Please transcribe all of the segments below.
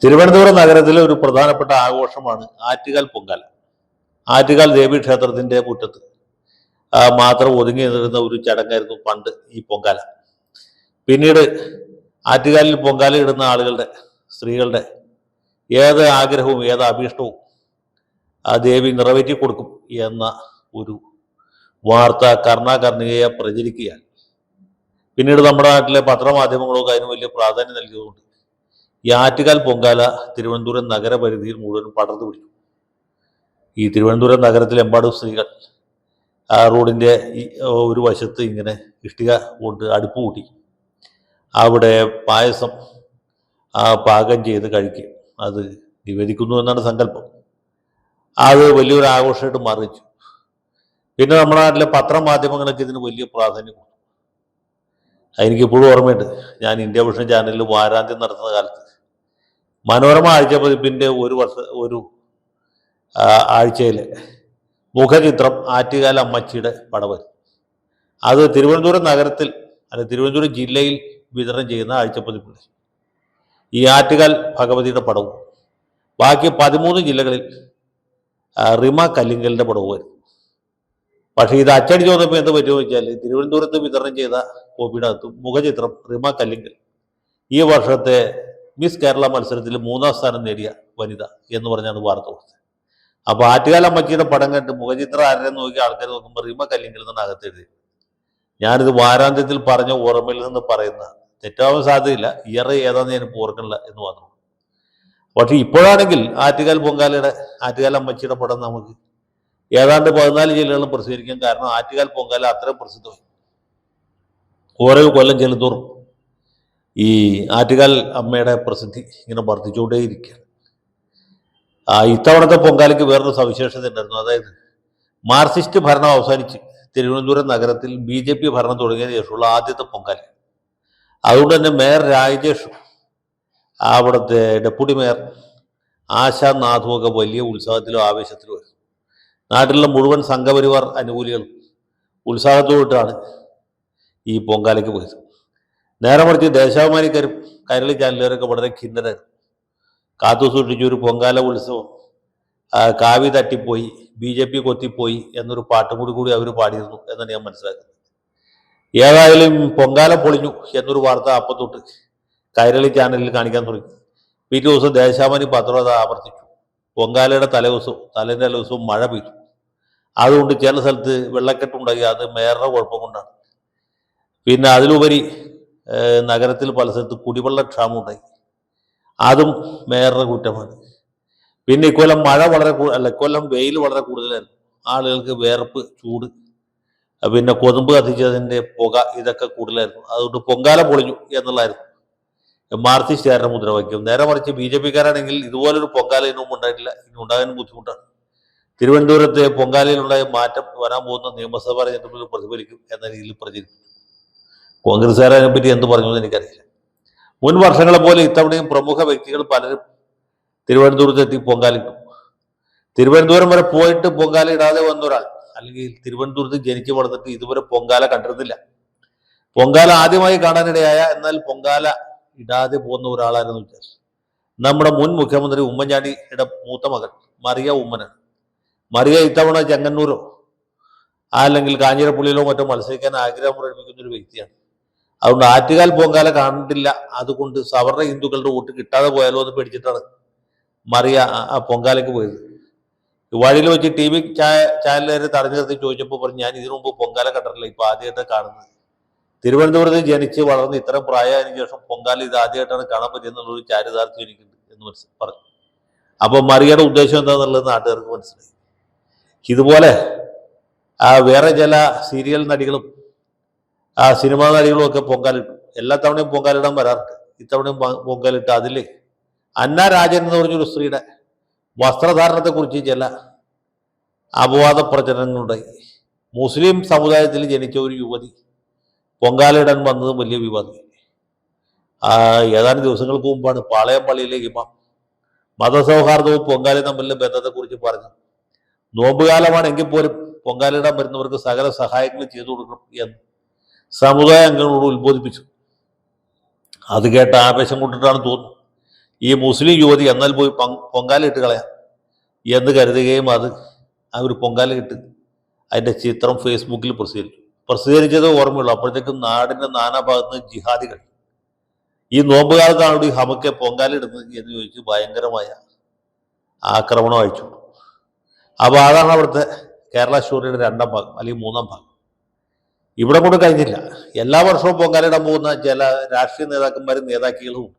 തിരുവനന്തപുരം നഗരത്തിലെ ഒരു പ്രധാനപ്പെട്ട ആഘോഷമാണ് ആറ്റുകാൽ പൊങ്കാല. ആറ്റുകാൽ ദേവീ ക്ഷേത്രത്തിന്റെ മുറ്റത്ത് മാത്രം ഒതുങ്ങി നിന്നിരുന്ന ഒരു ചടങ്ങായിരുന്നു പണ്ട് ഈ പൊങ്കാല. പിന്നീട് ആറ്റുകാലിൽ പൊങ്കാല ഇടുന്ന ആളുകളുടെ, സ്ത്രീകളുടെ ഏത് ആഗ്രഹവും ഏത് അഭീഷ്ടവും ആ ദേവി നിറവേറ്റി കൊടുക്കും എന്ന ഒരു വാർത്ത കർണാകർണികയെ പ്രചരിക്കുകയാണ്. പിന്നീട് നമ്മുടെ നാട്ടിലെ പത്രമാധ്യമങ്ങളൊക്കെ അതിന് വലിയ പ്രാധാന്യം നൽകിയതുകൊണ്ട് ഈ ആറ്റുകാൽ പൊങ്കാല തിരുവനന്തപുരം നഗരപരിധിയിൽ മുഴുവൻ പടർന്നു പിടിച്ചു. ഈ തിരുവനന്തപുരം നഗരത്തിലെമ്പാടും സ്ത്രീകൾ ആ റോഡിൻ്റെ ഒരു വശത്ത് ഇങ്ങനെ ഇഷ്ടിക കൊണ്ട് അടുപ്പ് കൂട്ടി അവിടെ പായസം പാകം ചെയ്ത് കഴിക്കും, അത് നിവേദിക്കുന്നു എന്നാണ് സങ്കല്പം. അത് വലിയൊരു ആഘോഷമായിട്ട് മാറിച്ചു. പിന്നെ നമ്മുടെ നാട്ടിലെ പത്രമാധ്യമങ്ങളൊക്കെ ഇതിന് വലിയ പ്രാധാന്യം കൊടുത്തു. എനിക്കിപ്പോഴും ഓർമ്മയുണ്ട്, ഞാൻ ഇന്ത്യ വിഷൻ ചാനലിൽ വാരാന്ത്യം നടത്തുന്ന കാലത്ത് മനോരമ ആഴ്ചപ്പതിപ്പിൻ്റെ ഒരു ആഴ്ചയിലെ മുഖചിത്രം ആറ്റുകാൽ അമ്മച്ചിയുടെ പടവ്. അത് തിരുവനന്തപുരം നഗരത്തിൽ തിരുവനന്തപുരം ജില്ലയിൽ വിതരണം ചെയ്യുന്ന ആഴ്ചപ്പതിപ്പിൽ ഈ ആറ്റുകാൽ ഭഗവതിയുടെ പടവും, ബാക്കി 13 ജില്ലകളിൽ റിമ കല്ലിങ്കലിൻ്റെ പടവും വരും. പക്ഷേ ഇത് അച്ചടിച്ച് വന്നപ്പോൾ എന്ത് പറ്റുമോ വെച്ചാൽ തിരുവനന്തപുരത്ത് വിതരണം ചെയ്ത കോപ്പിയുടെ അകത്ത് മുഖചിത്രം റിമ കല്ലിങ്കൽ ഈ വർഷത്തെ മിസ് കേരള മത്സരത്തിൽ 3ാം സ്ഥാനം നേടിയ വനിത എന്ന് പറഞ്ഞാണ് വാർത്ത കൊടുത്തത്. അപ്പോൾ ആറ്റുകാൽ അമ്മച്ചിയുടെ പടം കണ്ട് മുഖചിത്രം ആരെന്ന് നോക്കി ആൾക്കാർ നോക്കുമ്പോൾ റിമ കല്ലിങ്കൽ എന്നാണ് അകത്ത് എഴുതി. ഞാനിത് വാരാന്ത്യത്തിൽ പറഞ്ഞ ഓർമ്മയിൽ നിന്ന് പറയുന്ന, തെറ്റാവാൻ സാധ്യതയില്ല, ഇയർ ഏതാണെന്ന് ഞാൻ ഓർക്കണില്ല എന്ന് മാത്രം. പക്ഷെ ഇപ്പോഴാണെങ്കിൽ ആറ്റുകാൽ പൊങ്കാലയുടെ, ആറ്റുകാൽ അമ്മച്ചിയുടെ പടം നമുക്ക് ഏതാണ്ട് 14 ജില്ലകളും പ്രസിദ്ധീകരിക്കാൻ കാരണം ആറ്റുകാൽ പൊങ്കാല അത്രയും പ്രസിദ്ധമായി. ഓരോ കൊല്ലം ചെല്ലുന്തോറും ഈ ആറ്റുകാൽ അമ്മയുടെ പ്രസിദ്ധി ഇങ്ങനെ വർദ്ധിച്ചുകൊണ്ടേയിരിക്കുകയാണ്. ഇത്തവണത്തെ പൊങ്കാലയ്ക്ക് വേറൊരു സവിശേഷത ഉണ്ടായിരുന്നു. അതായത് മാർക്സിസ്റ്റ് ഭരണം അവസാനിച്ച് തിരുവനന്തപുരം നഗരത്തിൽ BJP ഭരണം തുടങ്ങിയതിനു ശേഷമുള്ള ആദ്യത്തെ പൊങ്കാല. അതുകൊണ്ട് തന്നെ മേയർ രാജേഷും അവിടുത്തെ ഡെപ്യൂട്ടി മേയർ ആശാനാഥും ഒക്കെ വലിയ ഉത്സാഹത്തിലും ആവേശത്തിലും ആയിരുന്നു. നാട്ടിലുള്ള മുഴുവൻ സംഘപരിവാർ അനുകൂലികളും ഉത്സാഹത്തോട്ടാണ് ഈ പൊങ്കാലയ്ക്ക് പോയത്. നേരെ മറിച്ച് ദേശാഭിമാനിക്കാരും കൈരളി ചാനലുകാരൊക്കെ വളരെ ഖിന്നരായിരുന്നു. കാത്തു സൂക്ഷിച്ചൊരു പൊങ്കാല ഉത്സവം കാവി തട്ടിപ്പോയി, BJP കൊത്തിപ്പോയി എന്നൊരു പാട്ടും കൂടി അവർ പാടിയിരുന്നു എന്നാണ് ഞാൻ മനസ്സിലാക്കുന്നത്. ഏതായാലും പൊങ്കാല പൊളിഞ്ഞു എന്നൊരു വാർത്ത അപ്പം തൊട്ട് കൈരളി ചാനലിൽ കാണിക്കാൻ തുടങ്ങി. പിറ്റേ ദിവസം ദേശാഭിമാനി പത്രം അത് ആവർത്തിച്ചു. പൊങ്കാലയുടെ തലേൻ്റെ തലേദിവസവും മഴ പെയ്തു. അതുകൊണ്ട് ചില സ്ഥലത്ത് വെള്ളക്കെട്ടുണ്ടായി. അത് മേയറുടെ കുഴപ്പം കൊണ്ടാണ്. പിന്നെ അതിലുപരി നഗരത്തിൽ പല സ്ഥലത്ത് കുടിവെള്ളക്ഷാമം ഉണ്ടായി. അതും മേയറുടെ കുറ്റമാണ്. പിന്നെ ഇക്കൊല്ലം ഇക്കൊല്ലം വെയിൽ വളരെ കൂടുതലായിരുന്നു. ആളുകൾക്ക് വേർപ്പ്, ചൂട്, പിന്നെ കൊതുമ്പ് കത്തിച്ചതിൻ്റെ പുക, ഇതൊക്കെ കൂടുതലായിരുന്നു. അതുകൊണ്ട് പൊങ്കാല പൊളിഞ്ഞു എന്നുള്ളതായിരുന്നു മാർക്സിസ്റ്റുകാരുടെ മുദ്രാവാക്യം. നേരെ മറിച്ച് BJPക്കാരാണെങ്കിൽ ഇതുപോലൊരു പൊങ്കാല ഇന്നും ഉണ്ടായിട്ടില്ല, ഇനി ഉണ്ടാകാനും ബുദ്ധിമുട്ടാണ്. തിരുവനന്തപുരത്തെ പൊങ്കാലയിലുണ്ടായ മാറ്റം വരാൻ പോകുന്ന നിയമസഭാ തെരഞ്ഞെടുപ്പിൽ പ്രതിഫലിക്കും എന്ന രീതിയിൽ പ്രചരിക്കും. കോൺഗ്രസ്സുകാർ അതിനെപ്പറ്റി എന്ത് പറഞ്ഞു എന്ന് എനിക്കറിയില്ല. മുൻ വർഷങ്ങളെ പോലെ ഇത്തവണയും പ്രമുഖ വ്യക്തികൾ പലരും തിരുവനന്തപുരത്തെത്തി പൊങ്കാലിട്ടു. തിരുവനന്തപുരം വരെ പോയിട്ട് പൊങ്കാല ഇടാതെ വന്ന ഒരാൾ, അല്ലെങ്കിൽ തിരുവനന്തപുരത്ത് ജനിച്ചു വളർന്നിട്ട് ഇതുവരെ പൊങ്കാല കണ്ടിരുന്നില്ല, പൊങ്കാല ആദ്യമായി കാണാനിടയായ എന്നാൽ പൊങ്കാല ഇടാതെ പോകുന്ന ഒരാളായിരുന്നു വിചാരിച്ചു നമ്മുടെ മുൻ മുഖ്യമന്ത്രി ഉമ്മൻചാണ്ടിയുടെ മൂത്ത മകൾ മറിയ ഉമ്മനാണ്. മറിയ ഇത്തവണ ചെങ്ങന്നൂരോ അല്ലെങ്കിൽ കാഞ്ഞിരപ്പള്ളിയിലോ മറ്റോ മത്സരിക്കാൻ ആഗ്രഹം പ്രകടിപ്പിക്കുന്ന ഒരു വ്യക്തിയാണ്. അതുകൊണ്ട് ആറ്റുകാൽ പൊങ്കാല കണ്ടില്ല, അതുകൊണ്ട് സവർണ ഹിന്ദുക്കളുടെ വോട്ട് കിട്ടാതെ പോയാലോ എന്ന് പേടിച്ചിട്ടാണ് മറിയ ആ പൊങ്കാലയ്ക്ക് പോയത്. വഴിയിൽ വെച്ച് TV ചാനലുകാരെ തടഞ്ഞു നിർത്തി ചോദിച്ചപ്പോൾ പറഞ്ഞു, ഞാൻ ഇതിനു മുമ്പ് പൊങ്കാല കണ്ടിട്ടില്ല, ഇപ്പൊ ആദ്യമായിട്ട് കാണുന്നത്. തിരുവനന്തപുരത്ത് ജനിച്ച് വളർന്ന് ഇത്ര പ്രായമായതിനു ശേഷം പൊങ്കാല ഇത് ആദ്യമായിട്ടാണ് കാണാൻ പറ്റിയെന്നുള്ളൊരു ചാരിതാർത്ഥ്യം എനിക്കുണ്ട് എന്ന് പറഞ്ഞു. അപ്പൊ മറിയയുടെ ഉദ്ദേശം എന്താണെന്നുള്ളത് നാട്ടുകാർക്ക് മനസ്സിലായി. ഇതുപോലെ വേറെ ചില സീരിയൽ നടികളും സിനിമാ നടികളും ഒക്കെ പൊങ്കാലിട്ടു. എല്ലാ തവണയും പൊങ്കാലിടാൻ വരാറുണ്ട്. ഇത്തവണയും പൊങ്കാലിട്ട് അതിൽ അന്ന രാജൻ എന്ന് പറഞ്ഞൊരു സ്ത്രീയുടെ വസ്ത്രധാരണത്തെക്കുറിച്ച് ചില അപവാദ പ്രചരണങ്ങളുണ്ടായി. മുസ്ലിം സമുദായത്തിൽ ജനിച്ച ഒരു യുവതി പൊങ്കാലയിടാൻ വന്നതും വലിയ വിവാദം. ഏതാനും ദിവസങ്ങൾക്ക് മുമ്പാണ് പാളയം പള്ളിയിലെ ഇമാം മതസൗഹാർദ്ദവും പൊങ്കാലയും തമ്മിലുള്ള ബന്ധത്തെക്കുറിച്ച് പറഞ്ഞു. നോമ്പുകാലമാണെങ്കിൽ പോലും പൊങ്കാലയിടാൻ വരുന്നവർക്ക് സകല സഹായങ്ങളും ചെയ്തു കൊടുക്കണം എന്ന് സമുദായ അംഗങ്ങളോട് ഉത്ബോധിപ്പിച്ചു. അത് കേട്ട ആവേശം കൊണ്ടിട്ടാണ് തോന്നുന്നു ഈ മുസ്ലിം യുവതി എന്നാൽ പോയി പൊങ്കാലിട്ട് കളയാം എന്ന് കരുതുകയും അത് അവർ പൊങ്കാലിട്ട് അതിൻ്റെ ചിത്രം ഫേസ്ബുക്കിൽ പ്രസിദ്ധീകരിച്ചത് ഓർമ്മയുള്ളൂ. അപ്പോഴത്തേക്കും നാടിൻ്റെ നാനാഭാഗത്ത് നിന്ന് ജിഹാദികൾ ഈ നോമ്പ് കാലത്താണ് ഈ ഹമക്കെ പൊങ്കാലിടുന്നത് എന്ന് ചോദിച്ച് ഭയങ്കരമായ ആക്രമണം അയച്ചു. അപ്പോൾ അതാണ് അവിടുത്തെ കേരള സ്റ്റോറിയുടെ 2ാം ഭാഗം അല്ലെങ്കിൽ 3ാം ഭാഗം. ഇവിടെ കൊണ്ട് കഴിഞ്ഞില്ല. എല്ലാ വർഷവും പൊങ്കാലിടാൻ പോകുന്ന ചില രാഷ്ട്രീയ നേതാക്കന്മാരും നേതാക്കളും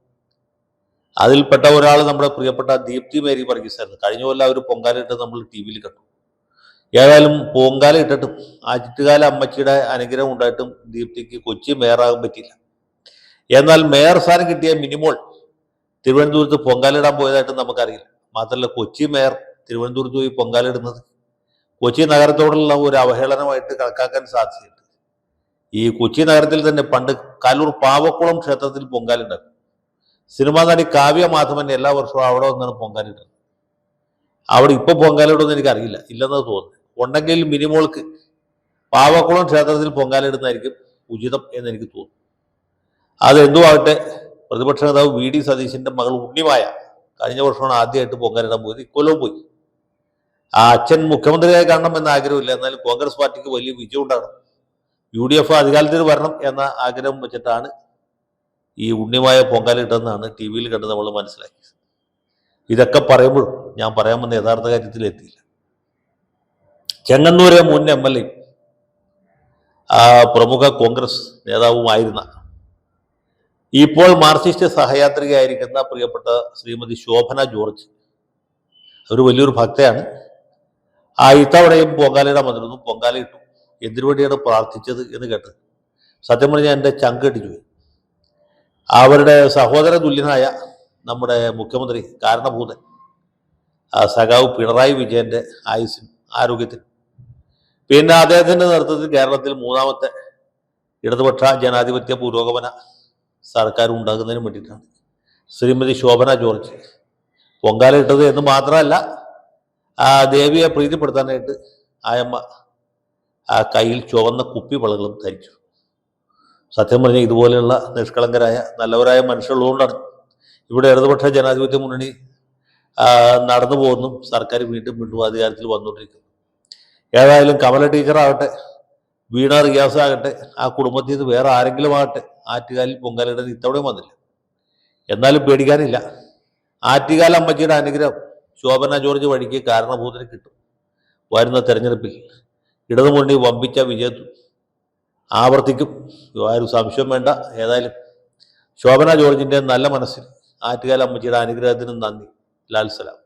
അതിൽപ്പെട്ട ഒരാൾ നമ്മുടെ പ്രിയപ്പെട്ട ദീപ്തി മേരി വർഗീസായിരുന്നു. കഴിഞ്ഞ കൊല്ലം അവർ പൊങ്കാലിട്ട് നമ്മൾ ടി വിയിൽ കണ്ടു. ഏതായാലും പൊങ്കാല ഇട്ടിട്ടും ആറ്റുകാല അമ്മച്ചിയുടെ അനുഗ്രഹം ഉണ്ടായിട്ടും ദീപ്തിക്ക് കൊച്ചി മേയറാകാൻ പറ്റിയില്ല. എന്നാൽ മേയർ സ്ഥാനം കിട്ടിയ മിനിമോൾ തിരുവനന്തപുരത്ത് പൊങ്കാലിടാൻ പോയതായിട്ട് നമുക്കറിയില്ല. മാത്രമല്ല കൊച്ചി മേയർ തിരുവനന്തപുരത്ത് പോയി പൊങ്കാലിടുന്നത് കൊച്ചി നഗരത്തോടുള്ള ഒരു അവഹേളനമായിട്ട് കണക്കാക്കാൻ സാധ്യതയുണ്ട്. ഈ കൊച്ചി നഗരത്തിൽ തന്നെ പണ്ട് കലൂർ പാവക്കുളം ക്ഷേത്രത്തിൽ പൊങ്കാലുണ്ടായിരുന്നു. സിനിമാ നടി കാവ്യ മാധവൻ എല്ലാ വർഷവും അവിടെ വന്നാണ് പൊങ്കാലിടുന്നത്. അവിടെ ഇപ്പൊ പൊങ്കാലിടുമെന്ന് എനിക്കറിയില്ല, ഇല്ലെന്നത് തോന്നുന്നു. ഉണ്ടെങ്കിൽ മിനിമോൾക്ക് പാവക്കുളം ക്ഷേത്രത്തിൽ പൊങ്കാലിടുന്നതായിരിക്കും ഉചിതം എന്ന് എനിക്ക് തോന്നുന്നു. അതെന്തുമാകട്ടെ, പ്രതിപക്ഷ നേതാവ് VD സതീശന്റെ മകൾ ഉണ്ണിമായ കഴിഞ്ഞ വർഷമാണ് ആദ്യമായിട്ട് പൊങ്കാലിടാൻ പോയത്. ഇക്കൊല്ലവും പോയി. ആ അച്ഛൻ മുഖ്യമന്ത്രിയായി കാണണം എന്ന ആഗ്രഹമില്ല, എന്നാലും കോൺഗ്രസ് പാർട്ടിക്ക് വലിയ വിജയം ഉണ്ടാകണം, UDF അധികാരത്തിൽ വരണം എന്ന ആഗ്രഹം വെച്ചിട്ടാണ് ഈ ഉണ്ണിമായ പൊങ്കാലിട്ടെന്നാണ് ടി വിയിൽ കണ്ട് നമ്മൾ മനസ്സിലാക്കിയത്. ഇതൊക്കെ പറയുമ്പോഴും ഞാൻ പറയാൻ വന്ന യഥാർത്ഥ കാര്യത്തിൽ എത്തിയില്ല. ചെങ്ങന്നൂരെ മുൻ MLA പ്രമുഖ കോൺഗ്രസ് നേതാവുമായിരുന്ന ഇപ്പോൾ മാർക്സിസ്റ്റ് സഹയാത്രികയായിരിക്കുന്ന പ്രിയപ്പെട്ട ശ്രീമതി ശോഭന ജോർജ് ഒരു വലിയൊരു ഭക്തയാണ്. ഇത്തവണയും പൊങ്കാലയിടാൻ വന്നിരുന്നു. പൊങ്കാലയിട്ടു. എന്തിനു വേണ്ടിയാണ് പ്രാർത്ഥിച്ചത് എന്ന് കേട്ട് സത്യം പറഞ്ഞാൽ എൻ്റെ ചങ്ക് അടിച്ചു പോയി. അവരുടെ സഹോദര തുല്യനായ നമ്മുടെ മുഖ്യമന്ത്രി കാരണഭൂതൻ സഖാവ് പിണറായി വിജയന്റെ ആയുസ്സിനും ആരോഗ്യത്തിനും പിന്നെ അദ്ദേഹത്തിന്റെ നേതൃത്വത്തിൽ കേരളത്തിൽ 3ാമത്തെ ഇടതുപക്ഷ ജനാധിപത്യ പുരോഗമന സർക്കാർ ഉണ്ടാകുന്നതിന് വേണ്ടിയിട്ടാണ് ശ്രീമതി ശോഭന ജോർജ് പൊങ്കാല ഇട്ടത് എന്ന് മാത്രമല്ല, ദേവിയെ പ്രീതിപ്പെടുത്താനായിട്ട് ആയമ്മ കയ്യിൽ ചുവന്ന കുപ്പിവളകളും ധരിച്ചു. സത്യം പറഞ്ഞാൽ ഇതുപോലെയുള്ള നിഷ്കളങ്കരായ നല്ലവരായ മനുഷ്യരുള്ളതുകൊണ്ടാണ് ഇവിടെ ഇടതുപക്ഷ ജനാധിപത്യ മുന്നണി നടന്നു പോകുന്നു, സർക്കാർ വീണ്ടും അധികാരത്തിൽ വന്നുകൊണ്ടിരിക്കുന്നു. ഏതായാലും കമല ടീച്ചറാകട്ടെ, വീണ റിയാസ് ആകട്ടെ, ആ കുടുംബത്തിൽ നിന്ന് വേറെ ആരെങ്കിലും ആകട്ടെ, ആറ്റുകാലിൽ പൊങ്കാലിടാൻ ഇത്തവണയും വന്നില്ല. എന്നാലും പേടിക്കാനില്ല. ആറ്റുകാൽ അമ്മച്ചിയുടെ അനുഗ്രഹം ശോഭന ജോർജ് വഴിക്ക് കാരണഭൂതന് കിട്ടും. വരുന്ന തെരഞ്ഞെടുപ്പിൽ ഇടതുമുന്നണി വമ്പിച്ച വിജയത്വം ആവർത്തിക്കും, ആരും സംശയം വേണ്ട. ഏതായാലും ശോഭന ജോർജിന്റെ നല്ല മനസ്സിൽ ആറ്റുകാൽ അമ്മച്ചിയുടെ അനുഗ്രഹത്തിന് നന്ദി. ലാൽ സലാം.